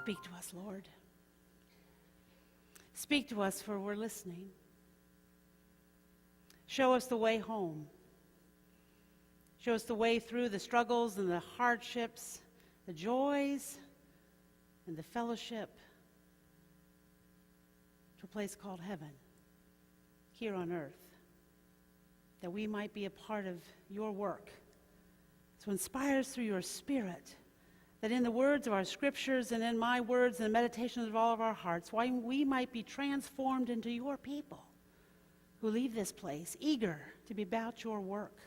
Speak to us, Lord. Speak to us, for we're listening. Show us the way home. Show us the way through the struggles and the hardships, the joys and the fellowship to a place called heaven, here on earth, that we might be a part of your work. So inspire us through your Spirit, that in the words of our scriptures and in my words and the meditations of all of our hearts, why we might be transformed into your people who leave this place eager to be about your work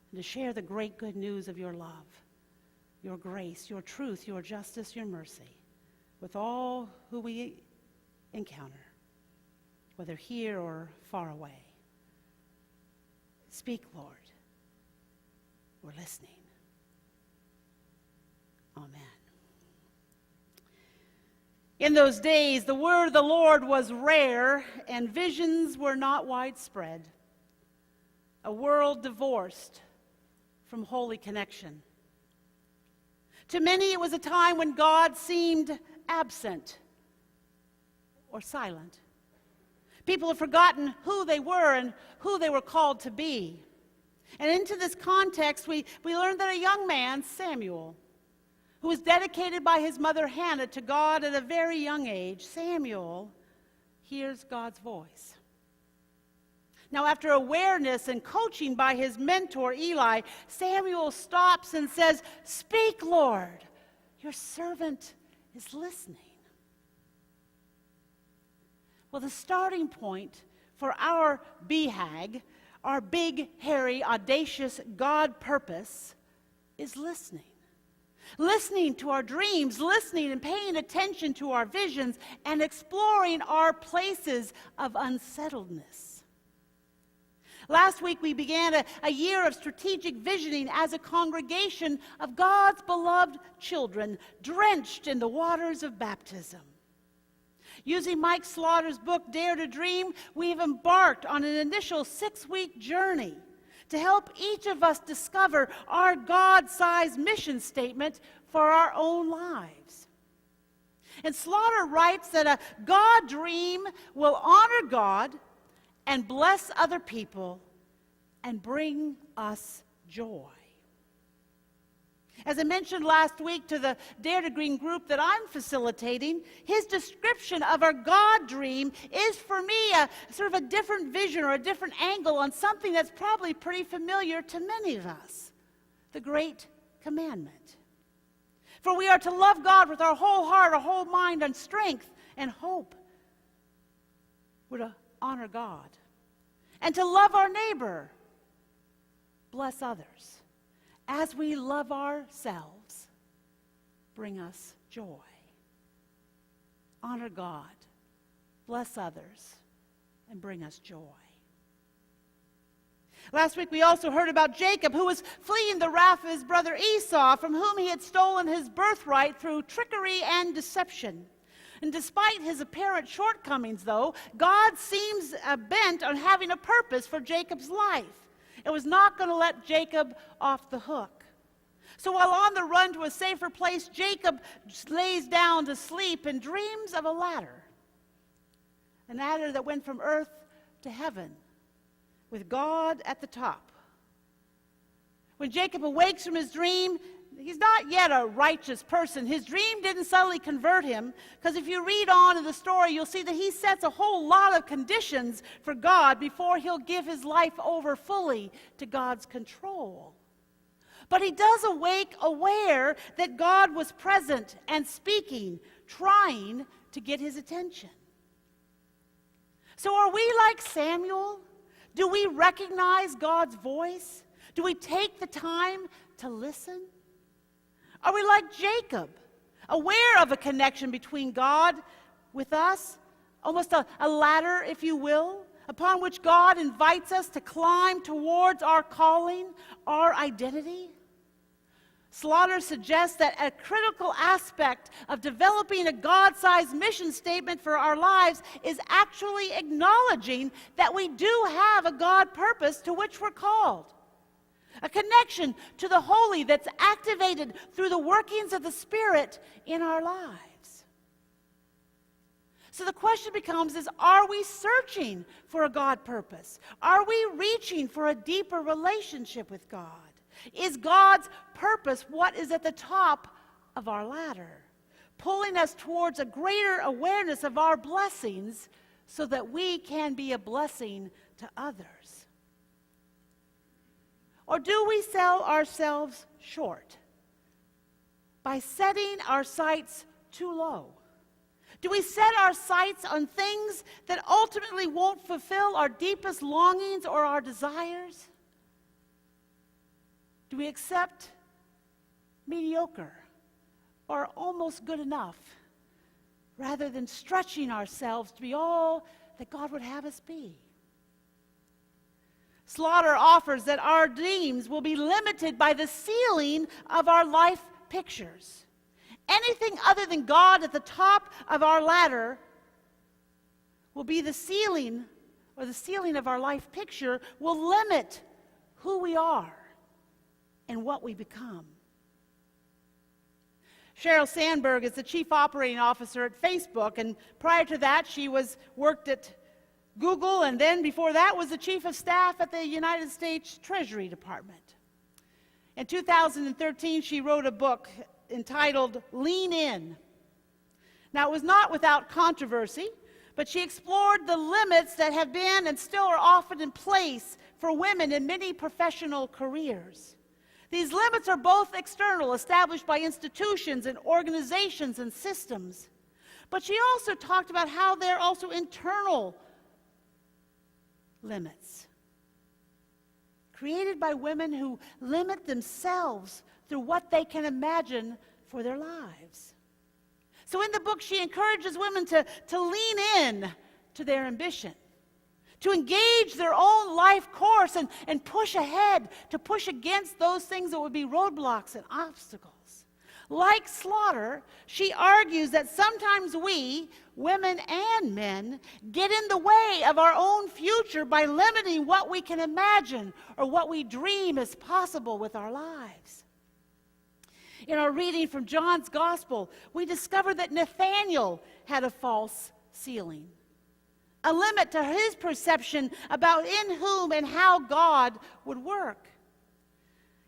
and to share the great good news of your love, your grace, your truth, your justice, your mercy with all who we encounter, whether here or far away. Speak, Lord. We're listening. Amen. In those days, the word of the Lord was rare, and visions were not widespread. A world divorced from holy connection. To many, it was a time when God seemed absent or silent. People have forgotten who they were and who they were called to be. And into this context, we learned that a young man, Samuel, who was dedicated by his mother Hannah to God at a very young age, Samuel hears God's voice. Now, after awareness and coaching by his mentor, Eli, Samuel stops and says, "Speak, Lord, your servant is listening." Well, the starting point for our BHAG, our big, hairy, audacious God purpose, is listening. Listening to our dreams, listening and paying attention to our visions, and exploring our places of unsettledness. Last week we began a year of strategic visioning as a congregation of God's beloved children, drenched in the waters of baptism. Using Mike Slaughter's book, Dare to Dream, we've embarked on an initial 6-week journey to help each of us discover our God-sized mission statement for our own lives. And Slaughter writes that a God dream will honor God and bless other people and bring us joy. As I mentioned last week to the Dare to Dream group that I'm facilitating, his description of our God dream is for me a sort of a different vision or a different angle on something that's probably pretty familiar to many of us, the Great Commandment. For we are to love God with our whole heart, our whole mind, and strength and hope. We're to honor God. And to love our neighbor, bless others. As we love ourselves, bring us joy. Honor God, bless others, and bring us joy. Last week we also heard about Jacob, who was fleeing the wrath of his brother Esau, from whom he had stolen his birthright through trickery and deception. And despite his apparent shortcomings, though, God seems bent on having a purpose for Jacob's life. It was not going to let Jacob off the hook. So while on the run to a safer place, Jacob lays down to sleep and dreams of a ladder that went from earth to heaven, with God at the top. When Jacob awakes from his dream, he's not yet a righteous person. His dream didn't suddenly convert him, because if you read on in the story, you'll see that he sets a whole lot of conditions for God before he'll give his life over fully to God's control. But he does awake aware that God was present and speaking, trying to get his attention. So are we like Samuel? Do we recognize God's voice? Do we take the time to listen? Are we like Jacob, aware of a connection between God with us, almost a ladder, if you will, upon which God invites us to climb towards our calling, our identity? Slaughter suggests that a critical aspect of developing a God-sized mission statement for our lives is actually acknowledging that we do have a God purpose to which we're called. A connection to the holy that's activated through the workings of the Spirit in our lives. So the question becomes are we searching for a God purpose? Are we reaching for a deeper relationship with God? Is God's purpose what is at the top of our ladder, pulling us towards a greater awareness of our blessings so that we can be a blessing to others? Or do we sell ourselves short by setting our sights too low? Do we set our sights on things that ultimately won't fulfill our deepest longings or our desires? Do we accept mediocre or almost good enough rather than stretching ourselves to be all that God would have us be? Slaughter offers that our dreams will be limited by the ceiling of our life pictures. Anything other than God at the top of our ladder will be the ceiling, or the ceiling of our life picture will limit who we are and what we become. Sheryl Sandberg is the chief operating officer at Facebook, and prior to that she worked at Google, and then before that was the chief of staff at the United States Treasury Department. In 2013, she wrote a book entitled Lean In. Now, it was not without controversy, but she explored the limits that have been and still are often in place for women in many professional careers. These limits are both external, established by institutions and organizations and systems. But she also talked about how they're also internal limits, created by women who limit themselves through what they can imagine for their lives. So in the book, she encourages women to lean in to their ambition, to engage their own life course and push ahead, to push against those things that would be roadblocks and obstacles. Like Slaughter, she argues that sometimes we, women and men, get in the way of our own future by limiting what we can imagine or what we dream is possible with our lives. In our reading from John's Gospel, we discover that Nathanael had a false ceiling, a limit to his perception about in whom and how God would work.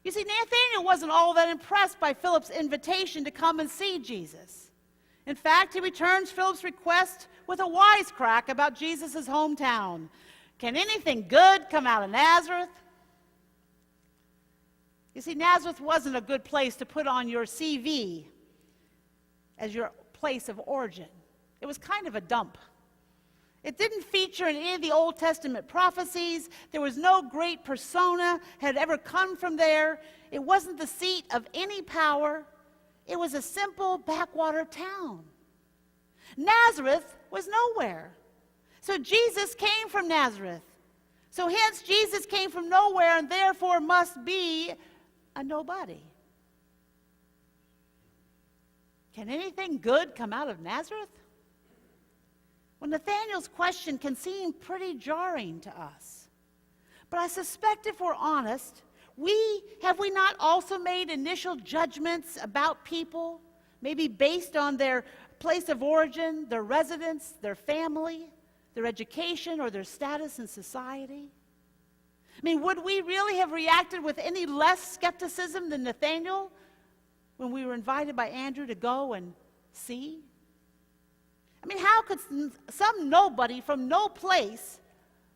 You see, Nathanael wasn't all that impressed by Philip's invitation to come and see Jesus. In fact, he returns Philip's request with a wisecrack about Jesus' hometown. Can anything good come out of Nazareth? You see, Nazareth wasn't a good place to put on your CV as your place of origin. It was kind of a dump. It didn't feature in any of the Old Testament prophecies. There was no great persona had ever come from there. It wasn't the seat of any power. It was a simple backwater town. Nazareth was nowhere. So Jesus came from Nazareth. So hence Jesus came from nowhere and therefore must be a nobody. Can anything good come out of Nazareth? Well, Nathanael's question can seem pretty jarring to us. But I suspect if we're honest, have we not also made initial judgments about people, maybe based on their place of origin, their residence, their family, their education, or their status in society? I mean, would we really have reacted with any less skepticism than Nathanael when we were invited by Andrew to go and see? I mean, how could some nobody from no place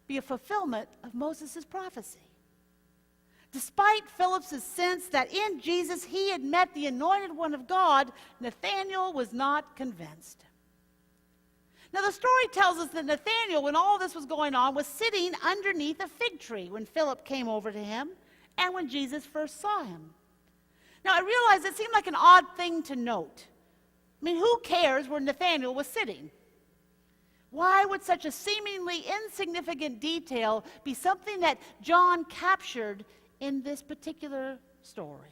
be a fulfillment of Moses' prophecy? Despite Philip's sense that in Jesus he had met the anointed one of God, Nathanael was not convinced. Now, the story tells us that Nathanael, when all this was going on, was sitting underneath a fig tree when Philip came over to him and when Jesus first saw him. Now, I realize it seemed like an odd thing to note. I mean, who cares where Nathanael was sitting? Why would such a seemingly insignificant detail be something that John captured in this particular story?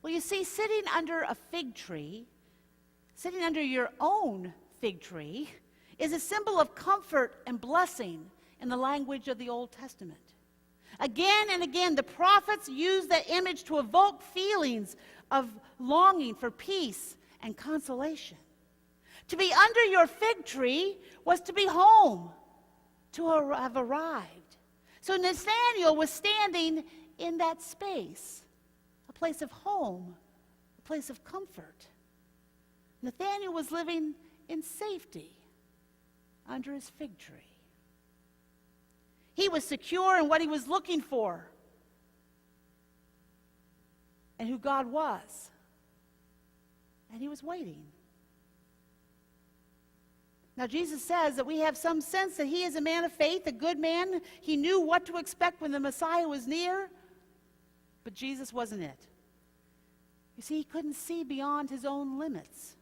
Well, you see, sitting under a fig tree, sitting under your own fig tree, is a symbol of comfort and blessing in the language of the Old Testament. Again and again, the prophets use that image to evoke feelings of longing for peace and consolation, To be under your fig tree was to be home, to have arrived. So Nathanael was standing in that space, a place of home, a place of comfort. Nathanael was living in safety under his fig tree. He was secure in what he was looking for and who God was. And he was waiting. Now, Jesus says that we have some sense that he is a man of faith, a good man. He knew what to expect when the Messiah was near, but Jesus wasn't it. You see, he couldn't see beyond his own limits.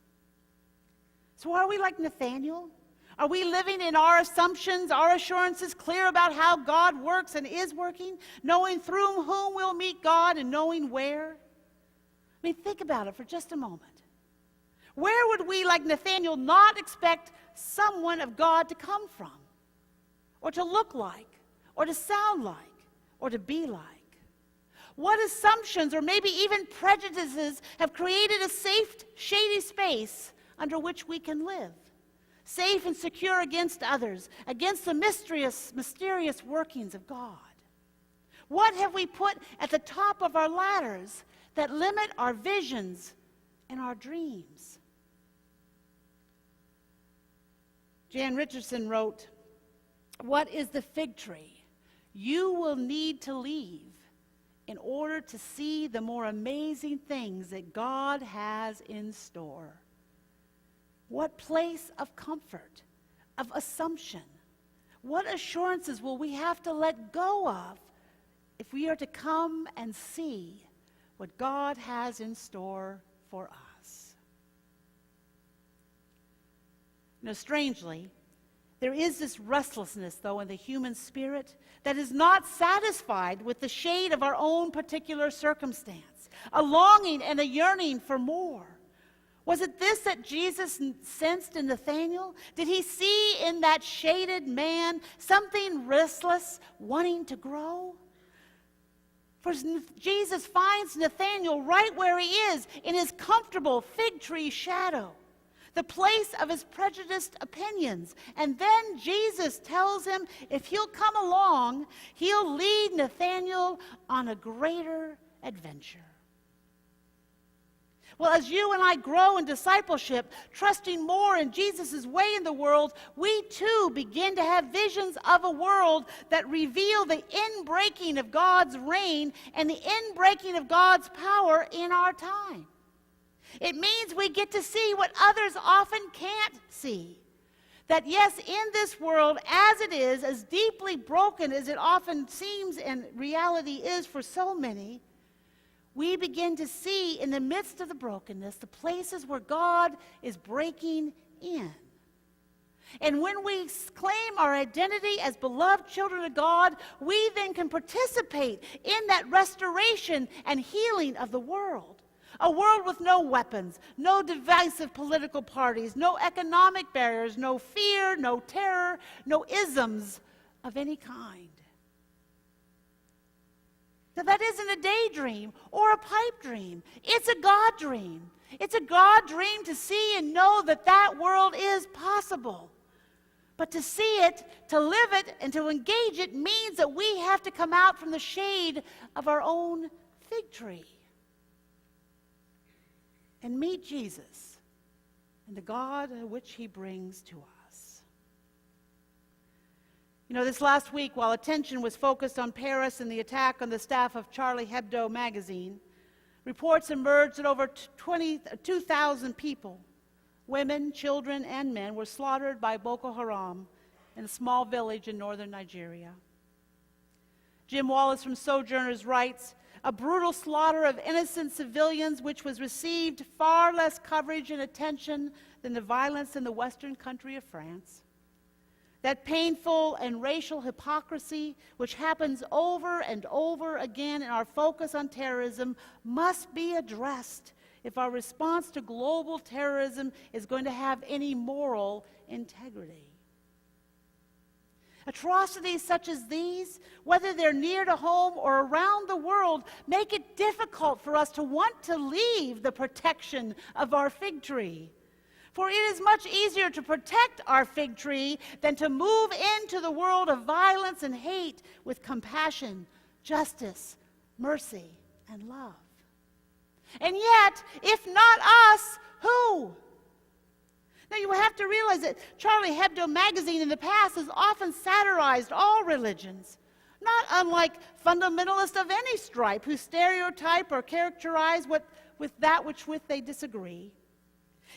So are we like Nathanael? Are we living in our assumptions, our assurances, clear about how God works and is working, knowing through whom we'll meet God and knowing where? I mean, think about it for just a moment. Where would we, like Nathanael, not expect someone of God to come from, or to look like, or to sound like, or to be like? What assumptions or maybe even prejudices have created a safe, shady space under which we can live? Safe and secure against others, against the mysterious workings of God. What have we put at the top of our ladders that limit our visions and our dreams? Jan Richardson wrote, "What is the fig tree you will need to leave in order to see the more amazing things that God has in store? What place of comfort, of assumption, what assurances will we have to let go of if we are to come and see what God has in store for us?" You know, strangely, there is this restlessness, though, in the human spirit that is not satisfied with the shade of our own particular circumstance, a longing and a yearning for more. Was it this that Jesus sensed in Nathanael? Did he see in that shaded man something restless, wanting to grow? For Jesus finds Nathanael right where he is, in his comfortable fig tree shadow, the place of his prejudiced opinions. And then Jesus tells him if he'll come along, he'll lead Nathanael on a greater adventure. Well, as you and I grow in discipleship, trusting more in Jesus' way in the world, we too begin to have visions of a world that reveal the inbreaking of God's reign and the inbreaking of God's power in our time. It means we get to see what others often can't see. That yes, in this world, as it is, as deeply broken as it often seems and reality is for so many, we begin to see in the midst of the brokenness the places where God is breaking in. And when we claim our identity as beloved children of God, we then can participate in that restoration and healing of the world. A world with no weapons, no divisive political parties, no economic barriers, no fear, no terror, no isms of any kind. Now, that isn't a daydream or a pipe dream. It's a God dream. It's a God dream to see and know that that world is possible. But to see it, to live it, and to engage it means that we have to come out from the shade of our own fig tree and meet Jesus and the God which he brings to us. You know, this last week, while attention was focused on Paris and the attack on the staff of Charlie Hebdo magazine, reports emerged that over 2,000 people, women, children, and men, were slaughtered by Boko Haram in a small village in northern Nigeria. Jim Wallace from Sojourners writes, "A brutal slaughter of innocent civilians which was received far less coverage and attention than the violence in the western country of France. That painful and racial hypocrisy which happens over and over again in our focus on terrorism must be addressed if our response to global terrorism is going to have any moral integrity. Atrocities such as these, whether they're near to home or around the world, make it difficult for us to want to leave the protection of our fig tree. For it is much easier to protect our fig tree than to move into the world of violence and hate with compassion, justice, mercy, and love. And yet, if not us, who? Now you have to realize that Charlie Hebdo magazine in the past has often satirized all religions, not unlike fundamentalists of any stripe who stereotype or characterize with that which with they disagree.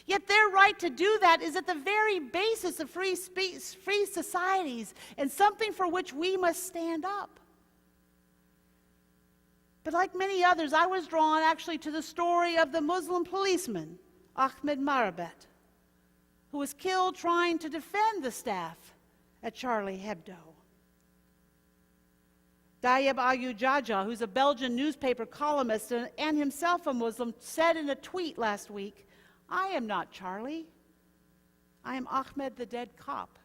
Yet their right to do that is at the very basis of free societies, and something for which we must stand up. But like many others, I was drawn actually to the story of the Muslim policeman, Ahmed Marabet, who was killed trying to defend the staff at Charlie Hebdo. Dayeb Ayujaja, who's a Belgian newspaper columnist and himself a Muslim, said in a tweet last week, "I am not Charlie. I am Ahmed the dead cop.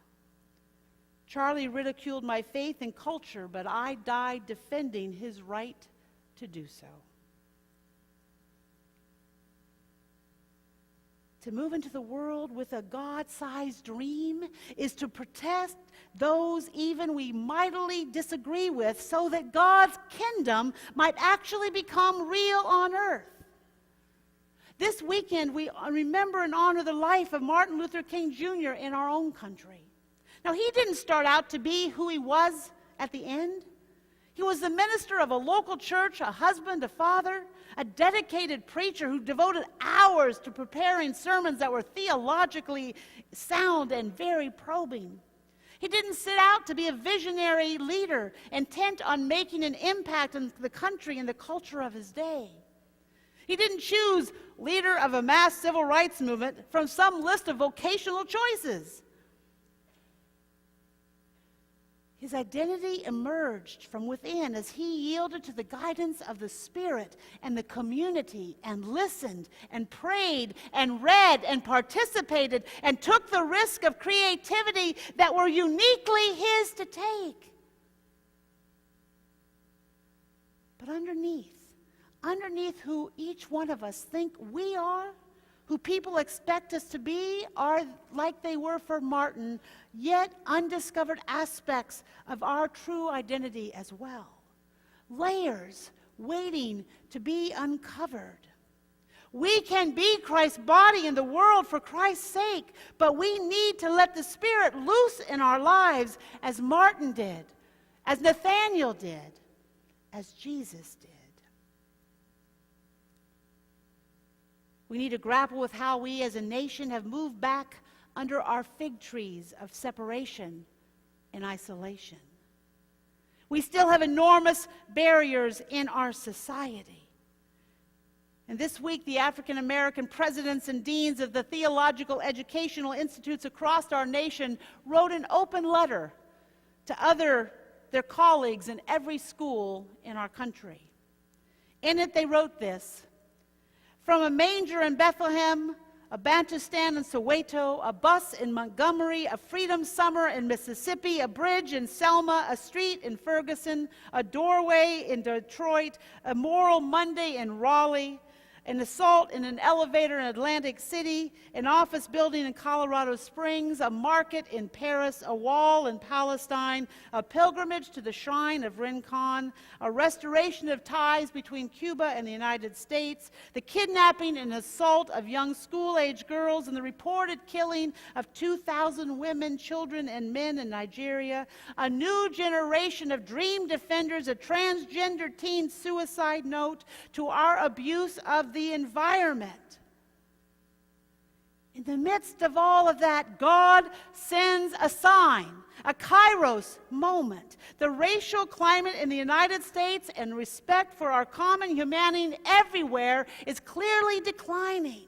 Charlie ridiculed my faith and culture, but I died defending his right to do so." To move into the world with a God-sized dream is to protect those even we mightily disagree with so that God's kingdom might actually become real on earth. This weekend, we remember and honor the life of Martin Luther King Jr. in our own country. Now, he didn't start out to be who he was at the end. He was the minister of a local church, a husband, a father, a dedicated preacher who devoted hours to preparing sermons that were theologically sound and very probing. He didn't set out to be a visionary leader intent on making an impact on the country and the culture of his day. He didn't choose leader of a mass civil rights movement from some list of vocational choices. His identity emerged from within as he yielded to the guidance of the Spirit and the community and listened and prayed and read and participated and took the risk of creativity that were uniquely his to take. But underneath who each one of us think we are, who people expect us to be, are like they were for Martin, yet undiscovered aspects of our true identity as well. Layers waiting to be uncovered. We can be Christ's body in the world for Christ's sake, but we need to let the Spirit loose in our lives as Martin did, as Nathaniel did, as Jesus did. We need to grapple with how we as a nation have moved back under our fig trees of separation and isolation. We still have enormous barriers in our society. And this week, the African American presidents and deans of the theological educational institutes across our nation wrote an open letter to their colleagues in every school in our country. In it, they wrote this: "From a manger in Bethlehem, a Bantustan in Soweto, a bus in Montgomery, a Freedom Summer in Mississippi, a bridge in Selma, a street in Ferguson, a doorway in Detroit, a Moral Monday in Raleigh, an assault in an elevator in Atlantic City, an office building in Colorado Springs, a market in Paris, a wall in Palestine, a pilgrimage to the shrine of Rincon, a restoration of ties between Cuba and the United States, the kidnapping and assault of young school-age girls, and the reported killing of 2,000 women, children, and men in Nigeria, a new generation of dream defenders, a transgender teen suicide note, to our abuse of the environment." In the midst of all of that, God sends a sign, a kairos moment. The racial climate in the United States and respect for our common humanity everywhere is clearly declining.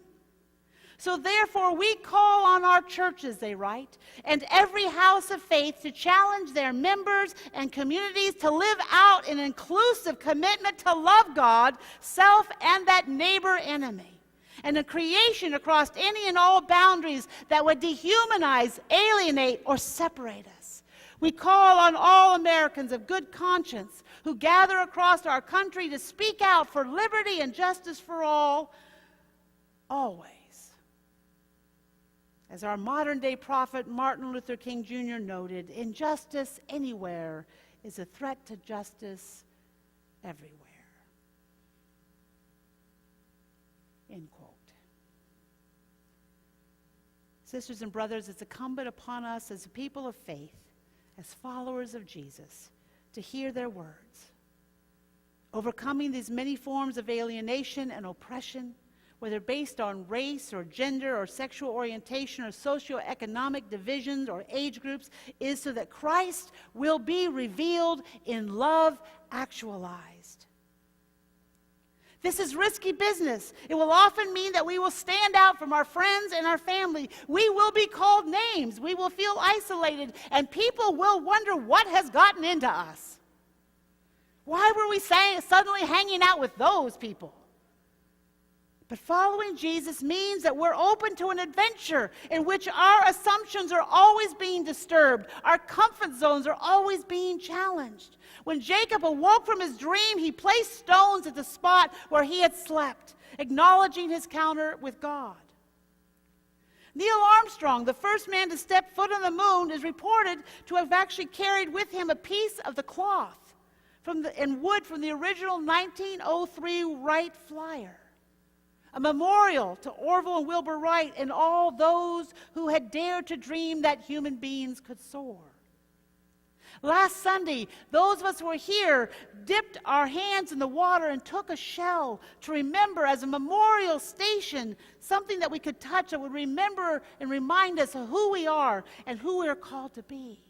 So therefore, we call on our churches, they write, and every house of faith to challenge their members and communities to live out an inclusive commitment to love God, self, and that neighbor enemy, and a creation across any and all boundaries that would dehumanize, alienate, or separate us. We call on all Americans of good conscience who gather across our country to speak out for liberty and justice for all, always. As our modern-day prophet Martin Luther King Jr. noted, injustice anywhere is a threat to justice everywhere. End quote. Sisters and brothers, it's incumbent upon us as a people of faith, as followers of Jesus, to hear their words. Overcoming these many forms of alienation and oppression, whether based on race or gender or sexual orientation or socioeconomic divisions or age groups, is so that Christ will be revealed in love actualized. This is risky business. It will often mean that we will stand out from our friends and our family. We will be called names. We will feel isolated, and people will wonder what has gotten into us. Why were we suddenly hanging out with those people? But following Jesus means that we're open to an adventure in which our assumptions are always being disturbed. Our comfort zones are always being challenged. When Jacob awoke from his dream, he placed stones at the spot where he had slept, acknowledging his encounter with God. Neil Armstrong, the first man to step foot on the moon, is reported to have actually carried with him a piece of the cloth and wood from the original 1903 Wright Flyer. A memorial to Orville and Wilbur Wright and all those who had dared to dream that human beings could soar. Last Sunday, those of us who were here dipped our hands in the water and took a shell to remember as a memorial station, something that we could touch that would remember and remind us of who we are and who we are called to be.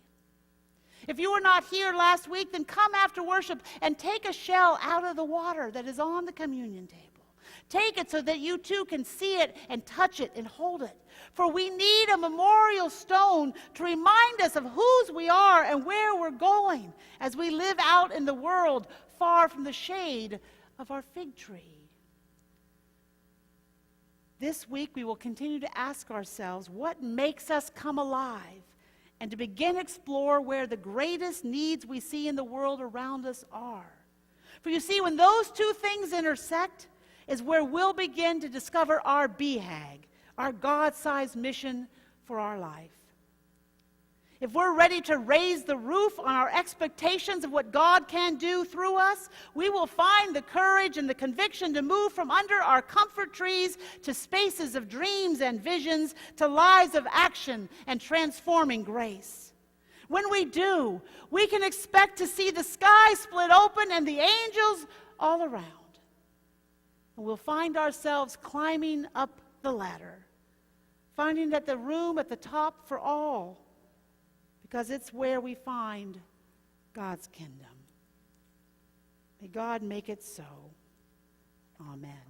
If you were not here last week, then come after worship and take a shell out of the water that is on the communion table. Take it so that you too can see it and touch it and hold it. For we need a memorial stone to remind us of whose we are and where we're going as we live out in the world far from the shade of our fig tree. This week we will continue to ask ourselves what makes us come alive and to begin to explore where the greatest needs we see in the world around us are. For you see, when those two things intersect, is where we'll begin to discover our BHAG, our God-sized mission for our life. If we're ready to raise the roof on our expectations of what God can do through us, we will find the courage and the conviction to move from under our comfort trees to spaces of dreams and visions, to lives of action and transforming grace. When we do, we can expect to see the sky split open and the angels all around. And we'll find ourselves climbing up the ladder, finding that the room at the top for all, because it's where we find God's kingdom. May God make it so. Amen.